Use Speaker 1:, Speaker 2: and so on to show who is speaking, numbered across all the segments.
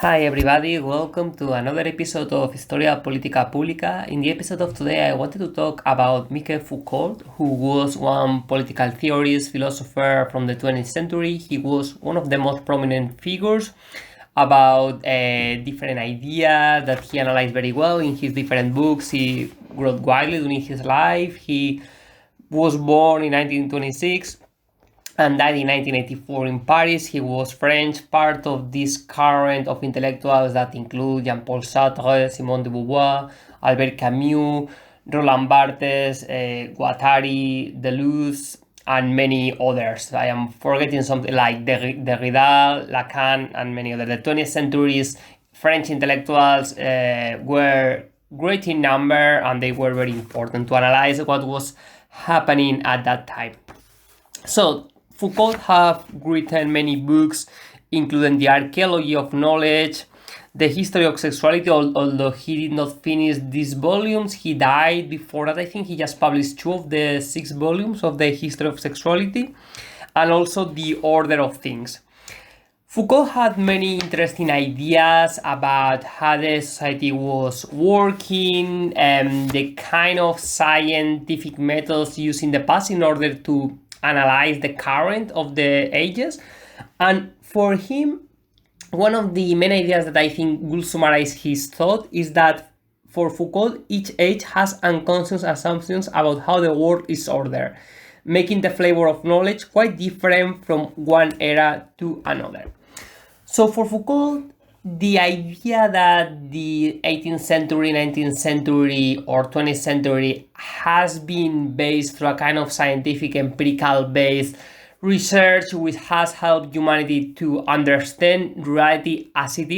Speaker 1: Hi everybody, welcome to another episode of Historia Politica Pública. In the episode of today, I wanted to talk about Michel Foucault, who was one political theorist, philosopher from the 20th century. He was one of the most prominent figures about different ideas that he analyzed very well in his different books. He wrote widely during his life. He was born in 1926 and died in 1984 in Paris. He was French, part of this current of intellectuals that include Jean-Paul Sartre, Simone de Beauvoir, Albert Camus, Roland Barthes, Guattari, Deleuze, and many others. I am forgetting something like Derrida, Lacan, and many others. The 20th century's French intellectuals were great in number, and they were very important to analyze what was happening at that time. So, Foucault have written many books, including The Archaeology of Knowledge, The History of Sexuality, although he did not finish these volumes. He died before that. I think he just published 2 of the 6 volumes of The History of Sexuality, and also The Order of Things. Foucault had many interesting ideas about how the society was working, and the kind of scientific methods used in the past in order to analyze the current of the ages. And for him, one of the main ideas that I think will summarize his thought is that for Foucault, each age has unconscious assumptions about how the world is ordered, making the flavor of knowledge quite different from one era to another. So for Foucault, the idea that the 18th century, 19th century, or 20th century has been based through a kind of scientific, empirical-based research which has helped humanity to understand reality as it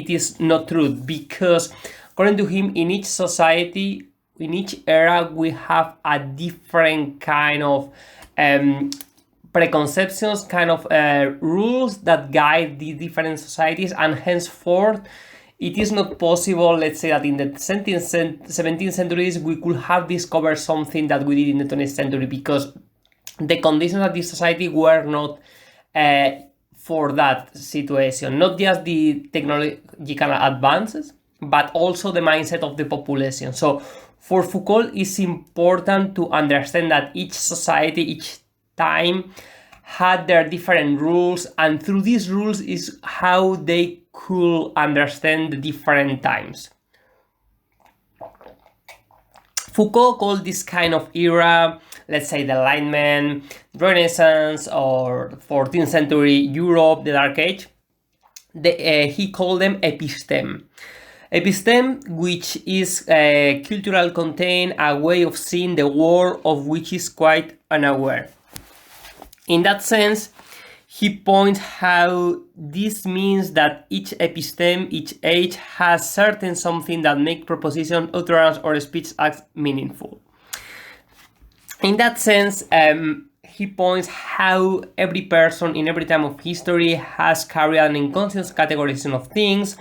Speaker 1: is not true, because according to him, in each society, in each era, we have a different kind of preconceptions, kind of rules that guide the different societies, and henceforth it is not possible, let's say, that in the 17th centuries we could have discovered something that we did in the 20th century, because the conditions of this society were not for that situation. Not just the technological advances, but also the mindset of the population. So for Foucault, it's important to understand that each society, each time had their different rules, and through these rules is how they could understand the different times. Foucault called this kind of era, let's say the Enlightenment, Renaissance, or 14th century Europe, the Dark Age. He called them episteme. Episteme, which is cultural content, a way of seeing the world of which is quite unaware. In that sense, he points how this means that each episteme, each age, has certain something that make proposition, utterance, or speech acts meaningful. In that sense, he points how every person in every time of history has carried an unconscious categorization of things.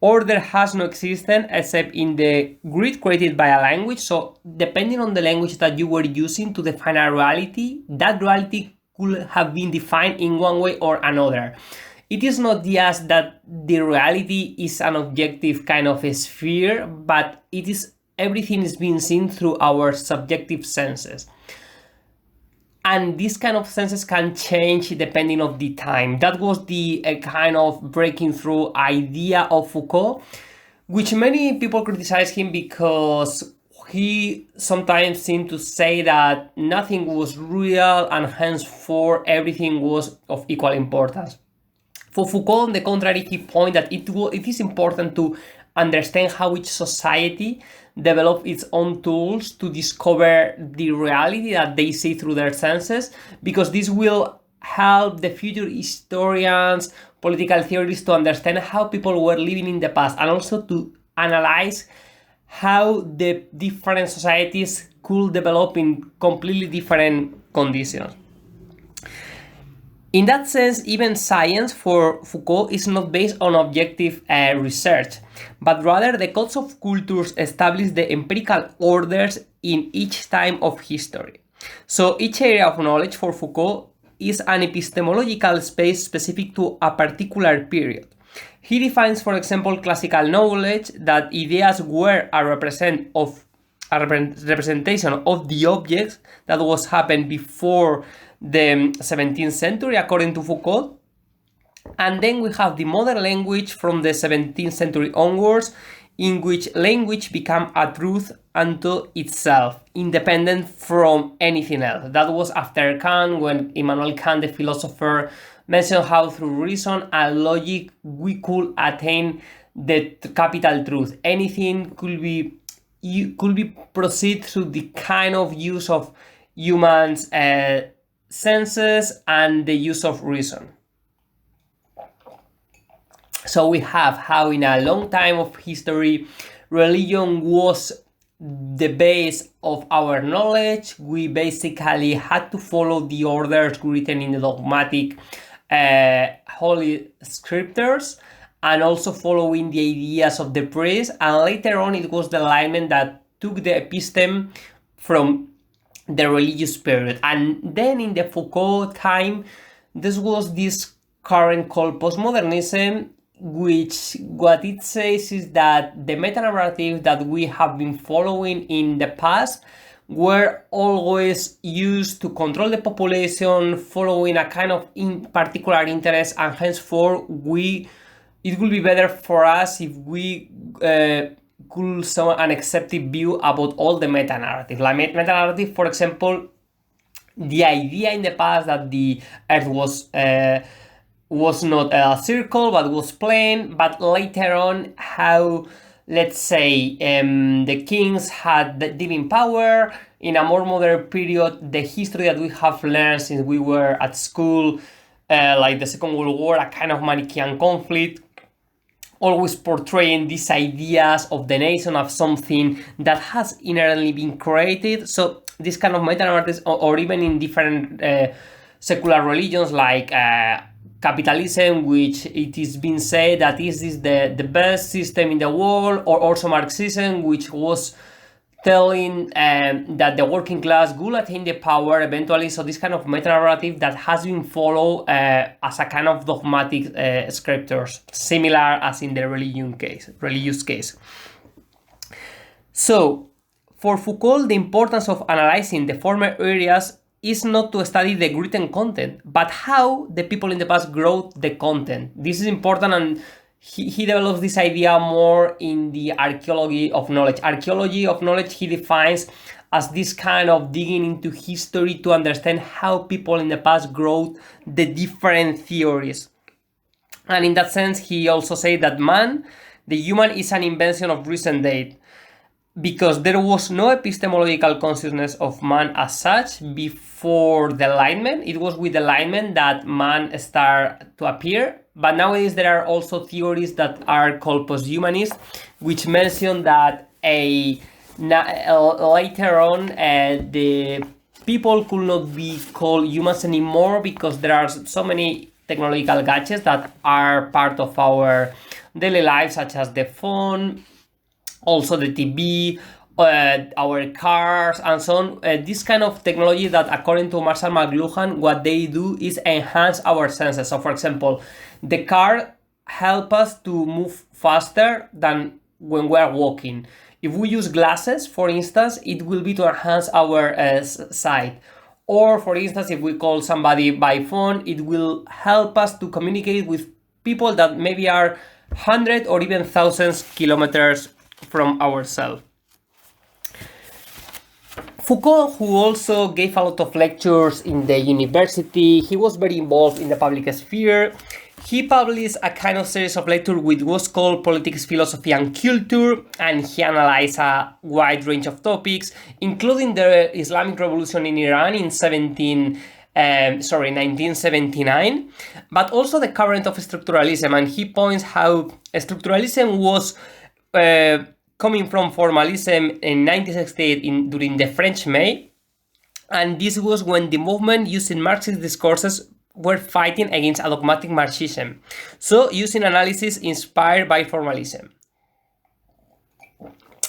Speaker 1: Order has no existence except in the grid created by a language. So depending on the language that you were using to define a reality, that reality could have been defined in one way or another. It is not just that the reality is an objective kind of a sphere, but everything is being seen through our subjective senses. And these kind of senses can change depending on the time. That was the kind of breaking through idea of Foucault, which many people criticize him because he sometimes seemed to say that nothing was real and henceforth everything was of equal importance. For Foucault, on the contrary, he pointed that it is important to understand how each society develop its own tools to discover the reality that they see through their senses, because this will help the future historians, political theorists to understand how people were living in the past, and also to analyze how the different societies could develop in completely different conditions. In that sense, even science for Foucault is not based on objective research, but rather the codes of cultures establish the empirical orders in each time of history. So each area of knowledge for Foucault is an epistemological space specific to a particular period. He defines, for example, classical knowledge that ideas were a representation of the objects that was happened before the 17th century, according to Foucault. And then we have the modern language from the 17th century onwards, in which language became a truth unto itself, independent from anything else. That was after Kant, when Immanuel Kant, the philosopher, mentioned how through reason and logic we could attain the capital truth. Anything could be proceed through the kind of use of humans' senses and the use of reason. So we have how in a long time of history, religion was the base of our knowledge. We basically had to follow the orders written in the dogmatic holy scriptures, and also following the ideas of the priest. And later on, it was the Enlightenment that took the episteme from the religious period. And then in the Foucault time, this was this current called postmodernism, which what it says is that the meta-narrative that we have been following in the past were always used to control the population, following a kind of particular interest, and henceforth it would be better for us if we could show an acceptive view about all the meta-narrative. Like meta-narrative, for example, the idea in the past that the Earth was not a circle but was plane, but later on how, let's say, the kings had the divine power. In a more modern period, the history that we have learned since we were at school, like the Second World War, a kind of Manichaean conflict, always portraying these ideas of the nation as something that has inherently been created. So this kind of meta-narratives, or even in different secular religions like capitalism, which it is being said that this is the best system in the world, or also Marxism, which was telling that the working class will attain the power eventually. So this kind of meta-narrative that has been followed as a kind of dogmatic scriptures, similar as in the religious case. So for Foucault, the importance of analyzing the former areas is not to study the written content, but how the people in the past wrote the content. This is important, and he develops this idea more in the archaeology of knowledge. Archaeology of knowledge he defines as this kind of digging into history to understand how people in the past wrote the different theories. And in that sense, he also said that the human is an invention of recent date, because there was no epistemological consciousness of man as such before the Enlightenment. It was with the Enlightenment that man started to appear. But nowadays there are also theories that are called posthumanist, which mention that later on the people could not be called humans anymore, because there are so many technological gadgets that are part of our daily life, such as the phone, also the TV, our cars, and so on. This kind of technology that, according to Marshall McLuhan, what they do is enhance our senses. So, for example, the car helps us to move faster than when we are walking. If we use glasses, for instance, it will be to enhance our sight. Or, for instance, if we call somebody by phone, it will help us to communicate with people that maybe are 100 or even thousands kilometers from ourselves. Foucault, who also gave a lot of lectures in the university, he was very involved in the public sphere. He published a kind of series of lectures which was called Politics, Philosophy and Culture, and he analyzed a wide range of topics, including the Islamic Revolution in Iran in 1979, but also the current of structuralism. And he points how structuralism was coming from formalism in 1968 during the French May, and this was when the movement using Marxist discourses were fighting against a dogmatic Marxism, so using analysis inspired by formalism.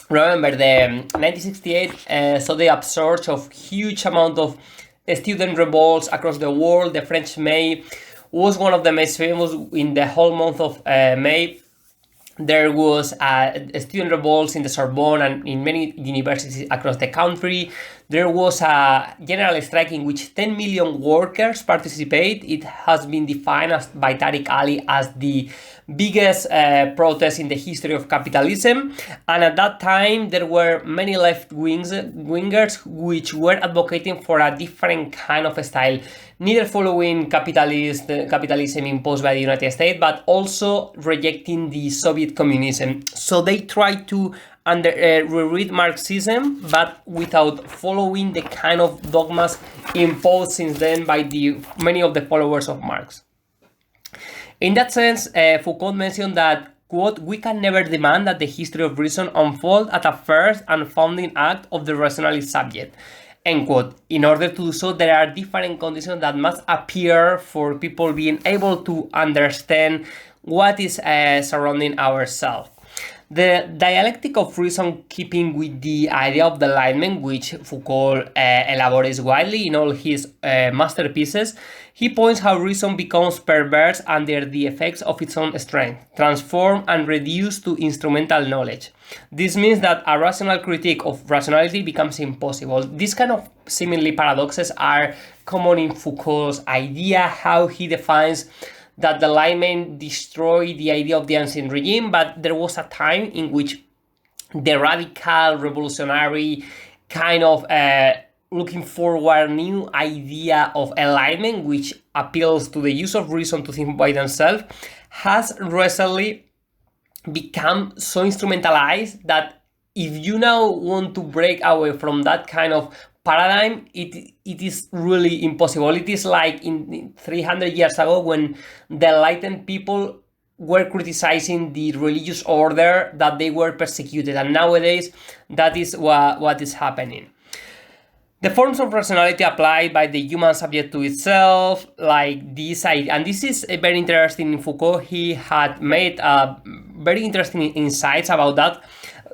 Speaker 1: Remember, the 1968 saw the upsurge of huge amount of student revolts across the world. The French May was one of the most famous in the whole month of May. There was student revolts in the Sorbonne and in many universities across the country. There was a general strike in which 10 million workers participate. It has been defined by Tariq Ali as the biggest protest in the history of capitalism. And at that time, there were many left-wingers which were advocating for a different kind of style, neither following capitalism imposed by the United States, but also rejecting the Soviet communism. So they tried to reread Marxism, but without following the kind of dogmas imposed since then by many of the followers of Marx. In that sense, Foucault mentioned that, quote, "we can never demand that the history of reason unfold at a first and founding act of the rationalist subject." End quote. In order to do so, there are different conditions that must appear for people being able to understand what is surrounding ourselves. The dialectic of reason, keeping with the idea of the Enlightenment, which Foucault elaborates widely in all his masterpieces, he points how reason becomes perverse under the effects of its own strength, transformed and reduced to instrumental knowledge. This means that a rational critique of rationality becomes impossible. These kind of seemingly paradoxes are common in Foucault's idea, how he defines that the Enlightenment destroyed the idea of the ancient regime, but there was a time in which the radical, revolutionary, kind of looking forward new idea of enlightenment, which appeals to the use of reason to think by themselves, has recently become so instrumentalized that if you now want to break away from that kind of paradigm, it is really impossible. It is like in 300 years ago when the enlightened people were criticizing the religious order that they were persecuted, and nowadays that is what is happening. The forms of rationality applied by the human subject to itself, like this idea, and this is very interesting in Foucault. He had made very interesting insights about that.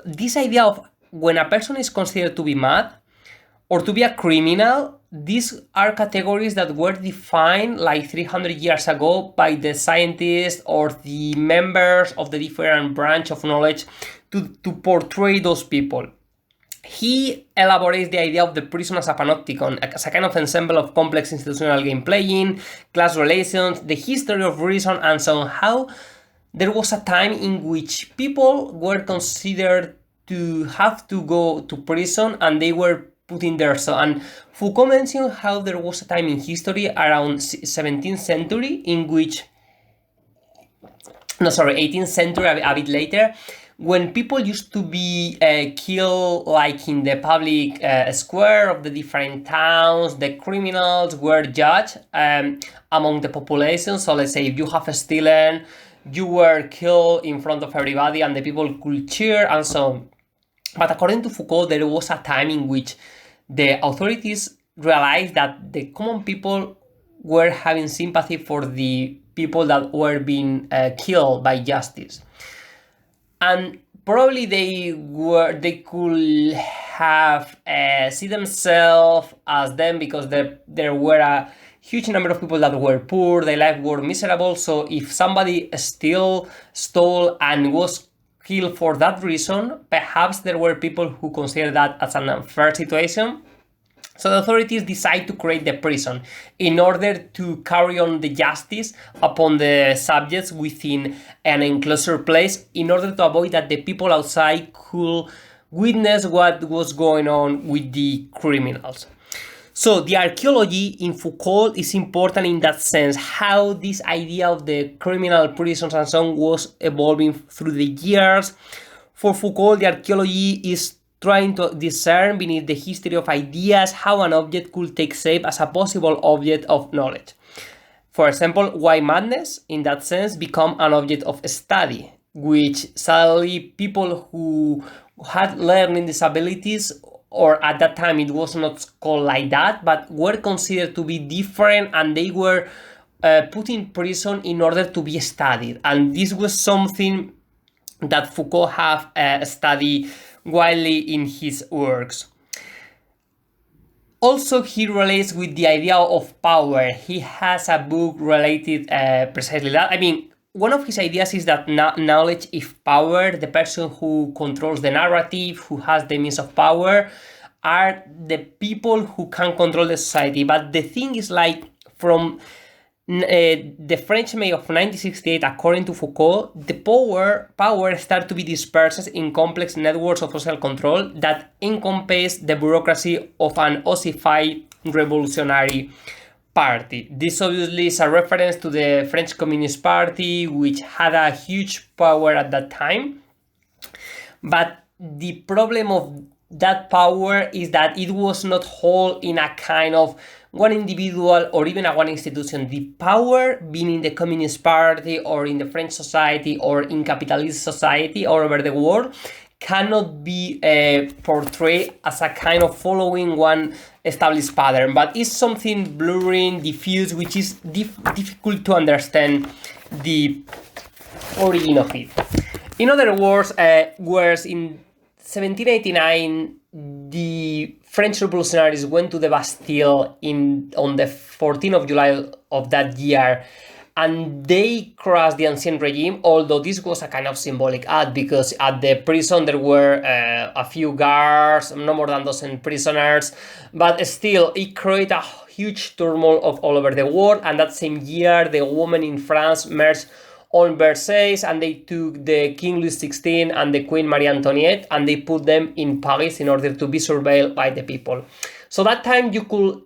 Speaker 1: This idea of when a person is considered to be mad or to be a criminal, these are categories that were defined like 300 years ago by the scientists or the members of the different branch of knowledge to portray those people. He elaborates the idea of the prison as a panopticon, as a kind of ensemble of complex institutional game playing, class relations, the history of reason, and so on. How there was a time in which people were considered to have to go to prison and they were put in there. So, and Foucault mentioned how there was a time in history around 18th century, a bit later, when people used to be killed like in the public square of the different towns. The criminals were judged among the population. So let's say if you have stolen, you were killed in front of everybody and the people could cheer and so on. But according to Foucault, there was a time in which the authorities realized that the common people were having sympathy for the people that were being killed by justice. And probably they could have see themselves as them because there were a huge number of people that were poor, their lives were miserable. So if somebody stole and was killed for that reason, perhaps there were people who considered that as an unfair situation. So the authorities decide to create the prison in order to carry on the justice upon the subjects within an enclosed place, in order to avoid that the people outside could witness what was going on with the criminals. So the archaeology in Foucault is important in that sense, how this idea of the criminal prisons and so on was evolving through the years. For Foucault, the archaeology is trying to discern beneath the history of ideas how an object could take shape as a possible object of knowledge. For example, why madness, in that sense, become an object of study, which suddenly people who had learning disabilities, or at that time it was not called like that, but were considered to be different, and they were put in prison in order to be studied. And this was something that Foucault have studied widely in his works. Also, he relates with the idea of power. He has a book related precisely that. I mean, one of his ideas is that knowledge is power. The person who controls the narrative, who has the means of power, are the people who can control the society. But the thing is, like, from the French May of 1968, according to Foucault, the power started to be dispersed in complex networks of social control that encompass the bureaucracy of an ossified revolutionary party. This obviously is a reference to the French Communist Party, which had a huge power at that time. But the problem of that power is that it was not whole in a kind of one individual or even a one institution. The power being in the Communist Party or in the French society or in capitalist society all over the world cannot be portrayed as a kind of following one established pattern, but it's something blurring, diffuse, which is difficult to understand the origin of it. In other words, whereas in 1789 the French revolutionaries went to the Bastille on the 14th of July of that year, and they crushed the ancient regime, although this was a kind of symbolic act, because at the prison there were a few guards, no more than a dozen prisoners, but still it created a huge turmoil all over the world. And that same year the women in France marched on Versailles, and they took the King Louis XVI and the Queen Marie Antoinette, and they put them in Paris in order to be surveilled by the people. So that time you could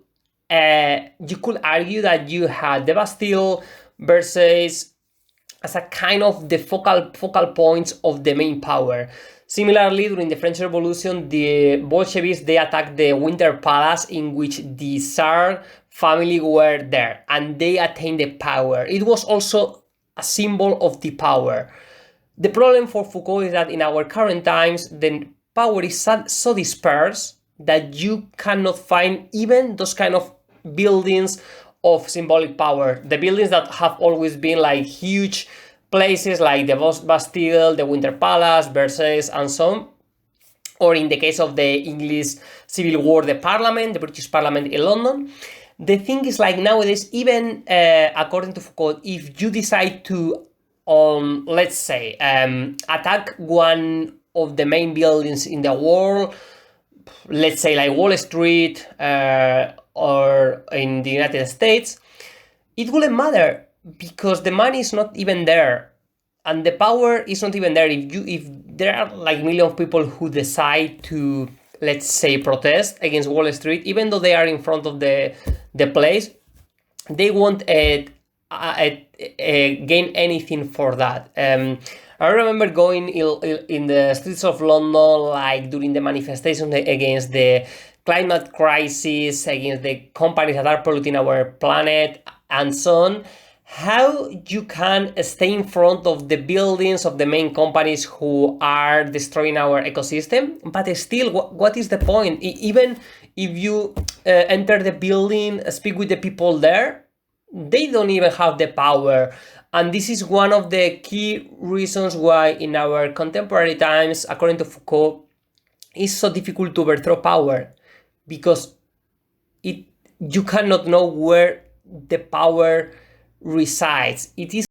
Speaker 1: argue that you had the Bastille, Versailles as a kind of the focal points of the main power. Similarly, during the French Revolution, the Bolsheviks, they attacked the Winter Palace, in which the Tsar family were there, and they attained the power. It was also a symbol of the power. The problem for Foucault is that in our current times, the power is so dispersed that you cannot find even those kind of buildings of symbolic power. The buildings that have always been like huge places like the Bastille, the Winter Palace, Versailles, and so on. Or in the case of the English Civil War, the Parliament, the British Parliament in London. The thing is, like, nowadays, even according to Foucault, if you decide to, let's say, attack one of the main buildings in the world, let's say like Wall Street or in the United States, it wouldn't matter, because the money is not even there and the power is not even there. If there are like millions of people who decide to, let's say, protest against Wall Street, even though they are in front of the place, they won't gain anything for that. I remember going in the streets of London, like during the manifestations against the climate crisis, against the companies that are polluting our planet, and so on. How you can stay in front of the buildings of the main companies who are destroying our ecosystem, but still, what is the point? Even if you enter the building, speak with the people there, they don't even have the power. And this is one of the key reasons why in our contemporary times, according to Foucault, it's so difficult to overthrow power, because you cannot know where the power resides. It is